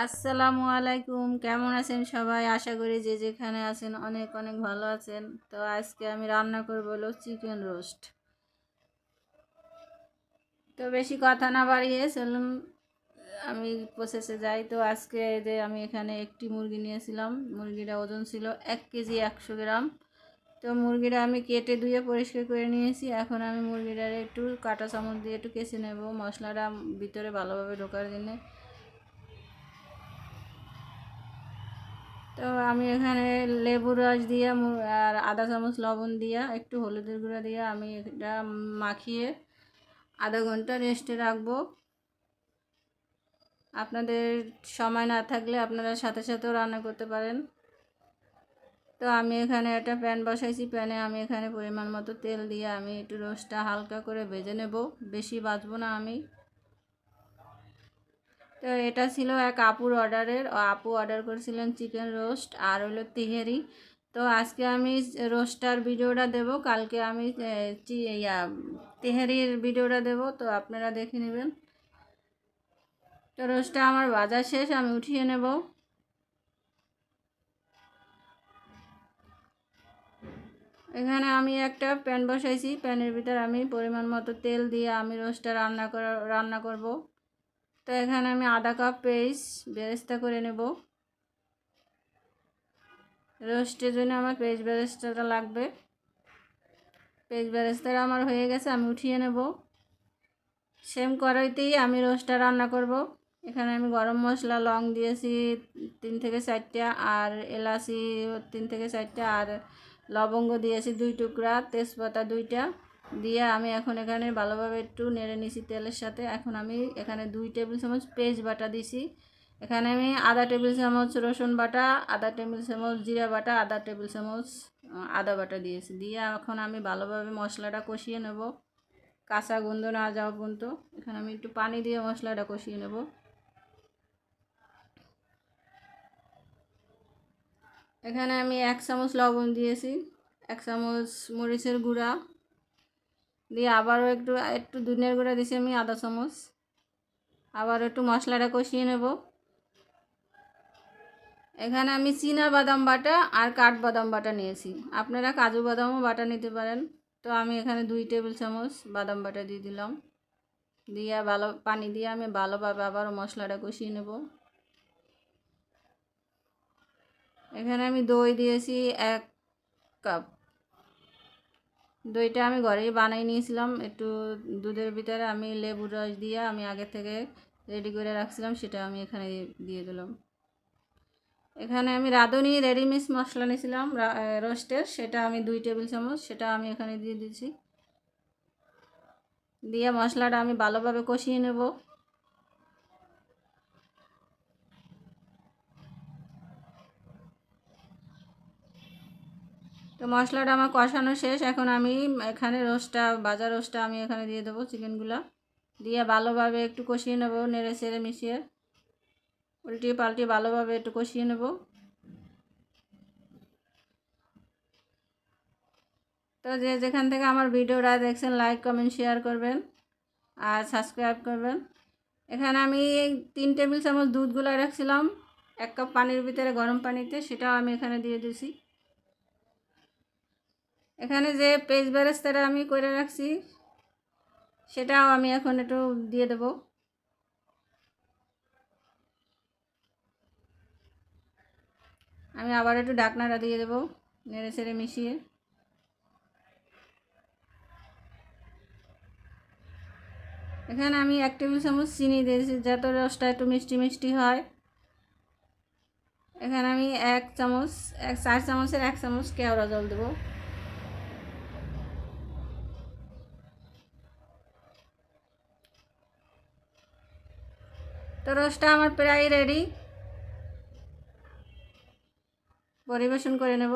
আসসালামু আলাইকুম, কেমন আছেন সবাই? আশা করি যে যেখানে আছেন অনেক অনেক ভালো আছেন। তো আজকে আমি রান্না করব হলো চিকেন রোস্ট। তো বেশি কথা না বাড়িয়ে চলুন আমি প্রসেসে যাই। তো আজকে যে আমি এখানে একটি মুরগি নিয়েছিলাম, মুরগিটা ওজন ছিল 1 কেজি 100 গ্রাম। তো মুরগিটা আমি কেটে ধুয়ে পরিষ্কার করে নিয়েছি। এখন আমি মুরগিটার একটু কাঁটা চামচ দিয়ে একটু কেচে নেব মশলাটা ভিতরে ভালোভাবে ঢোকার জন্য। তো আমি এখানে লেবুর রস দিয়ে আর আধা চামচ লবণ দিয়া একটু হলুদের গুঁড়া দিয়ে আমি এটা মাখিয়ে আধা ঘন্টা রেস্টে রাখবো। আপনাদের সময় না থাকলে আপনারা সাথে সাথেও রান্না করতে পারেন। তো আমি এখানে একটা প্যান বসাইছি, প্যানে আমি এখানে পরিমাণ মতো তেল দিয়ে আমি একটু রোস্টটা হালকা করে ভেজে নেব, বেশি ভাজবো না আমি। তো এটা ছিল এক আপুর অর্ডারের, আপু অর্ডার করেছিলেন চিকেন রোস্ট আর হলো তিহেরি। তো আজকে আমি রোস্টার ভিডিওটা দেব, কালকে আমি তেহারির ভিডিওটা দেব, তো আপনারা দেখে নেবেন। তো রোস্টটা আমার ভাজা শেষ, আমি উঠিয়ে নেব। এখানে আমি একটা প্যান বসাইছি, প্যানের ভিতর আমি পরিমাণ মতো তেল দিয়ে আমি রোস্টটা রান্না করব। তো এখানে আমি আধা কাপ পেস্ট বেরেস্তা করে নেব। রোস্টের জন্য আমার পেস্ট বেরেস্তাটা লাগবে। পেস্ট বেরেস্তাটা আমার হয়ে গেছে, আমি উঠিয়ে নেব। সেম কড়াইতেই আমি রোস্টটা রান্না করব। এখানে আমি গরম মশলা লং দিয়েছি 3 থেকে 4টা, আর এলাচি 3 থেকে 4টা, আর লবঙ্গ দিয়েছি 2 টুকরা, তেজপাতা 2টা দিয়ে আমি এখন এখানে ভালোভাবে একটু নেড়ে নিছি তেলের সাথে। এখন আমি এখানে 2 টেবিল চামচ পেঁয়াজ বাটা দিছি। এখানে আমি আধা টেবিল চামচ রসুন বাটা, আধা টেবিল চামচ জিরা বাটা, আধা টেবিল চামচ আদা বাটা দিয়েছি। দিয়ে এখন আমি ভালোভাবে মশলাটা কষিয়ে নেব, কাঁচা গন্ধ না যাওয়া পর্যন্ত। এখানে আমি একটু পানি দিয়ে মশলাটা কষিয়ে নেব। এখানে আমি 1 চামচ লবণ দিয়েছি, 1 চামচ মরিচের গুঁড়া দিয়ে আবারও একটু একটু ধনিয়ার গুঁড়া দিয়েছি আমি আধা চামচ। আবার একটু মশলাটা কষিয়ে নেব। এখানে আমি চীনা বাদাম বাটা আর কাঠবাদাম বাটা নিয়েছি, আপনারা কাজু বাদামও বাটা নিতে পারেন। তো আমি এখানে 2 টেবিল চামচ বাদাম বাটা দিয়ে দিলাম, দিয়ে ভালো পানি দিয়ে আমি ভালোভাবে আবারও মশলাটা কষিয়ে নেব। এখানে আমি দই দিয়েছি 1 কাপ। দইটা আমি ঘরেই বানিয়ে নিয়েছিলাম, একটু দুধের ভিতরে আমি লেবুর রস দিয়ে আমি আগে থেকে রেডি করে রাখছিলাম, সেটা আমি এখানে দিয়ে দিলাম। এখানে আমি রাঁধুনি রেডিমিক্স মশলা নিয়েছিলাম রোস্টের, সেটা আমি 2 টেবিল চামচ, সেটা আমি এখানে দিয়ে দিয়েছি। দিয়ে মশলাটা আমি ভালোভাবে কষিয়ে নেব। তো মশলাটা আমার কষানো শেষ, এখন আমি এখানে ভাজা রোস্টটা আমি এখানে দিয়ে দেবো, চিকেনগুলো দিয়ে ভালোভাবে একটু কষিয়ে নেব, নেড়ে চেড়ে মিশিয়ে উল্টিয়ে পাল্টিয়ে ভালোভাবে একটু কষিয়ে নেব। তো যেখান থেকে আমার ভিডিওটা দেখছেন লাইক কমেন্ট শেয়ার করবেন আর সাবস্ক্রাইব করবেন। এখানে আমি 3 টেবিল চামচ দুধ গুলা রাখছিলাম 1 কাপ পানির ভিতরে গরম পানিতে, সেটাও আমি এখানে দিয়ে দিয়েছি। এখানে যে পেস্ট বেরেস্তাটা আমি করে রাখছি সেটাও আমি এখন একটু দিয়ে দেব। আমি আবার একটু ঢাকনাটা দিয়ে দেব, নেড়ে চেড়ে মিশিয়ে। এখানে আমি 1 টেবিল চামচ চিনি দিয়েছি যাতে রসটা একটু মিষ্টি মিষ্টি হয়। এখানে আমি 4 চামচের 1 চামচ কেওড়া জল দেবো। তো রসটা আমার প্রায় রেডি, পরিবেশন করে নেব।